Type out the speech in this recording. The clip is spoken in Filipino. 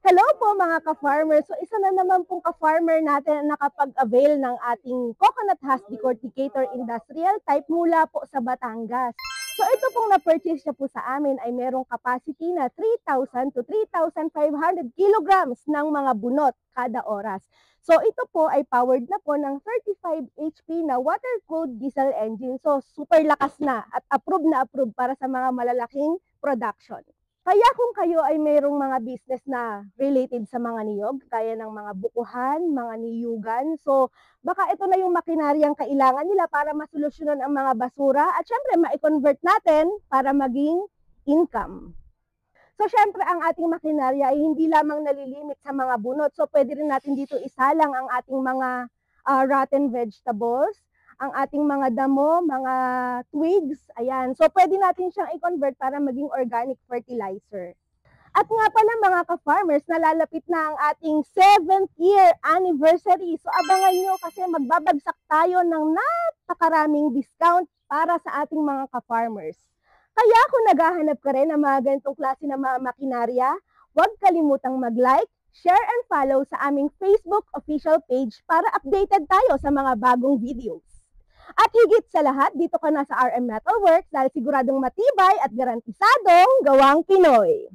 Hello po mga ka-farmer. So isa na naman pong ka-farmer natin na nakapag-avail ng ating coconut husk decorticator industrial type mula po sa Batangas. So ito pong na-purchase niya po sa amin ay merong capacity na 3,000 to 3,500 kilograms ng mga bunot kada oras. So ito po ay powered na po ng 35 HP na water-cooled diesel engine. So super lakas na at approved para sa mga malalaking production. Kaya kung kayo ay mayroong mga business na related sa mga niyog, kaya ng mga bukuhan, mga niyugan, so baka ito na yung makinaryang kailangan nila para masolusyonan ang mga basura at syempre ma-convert natin para maging income. So syempre ang ating makinarya ay hindi lamang nalilimit sa mga bunot, so pwede rin natin dito isalang ang ating mga rotten vegetables, ang ating mga damo, mga twigs, ayan. So, pwede natin siyang i-convert para maging organic fertilizer. At nga pala mga ka-farmers, nalalapit na ang ating 7th year anniversary. So, abangan nyo kasi magbabagsak tayo ng napakaraming discount para sa ating mga ka-farmers. Kaya kung naghahanap ka rin ng mga ganitong klase ng mga makinarya, huwag kalimutang mag-like, share and follow sa aming Facebook official page para updated tayo sa mga bagong videos. At higit sa lahat, dito ka na sa RM Metalworks dahil siguradong matibay at garantisadong gawang Pinoy.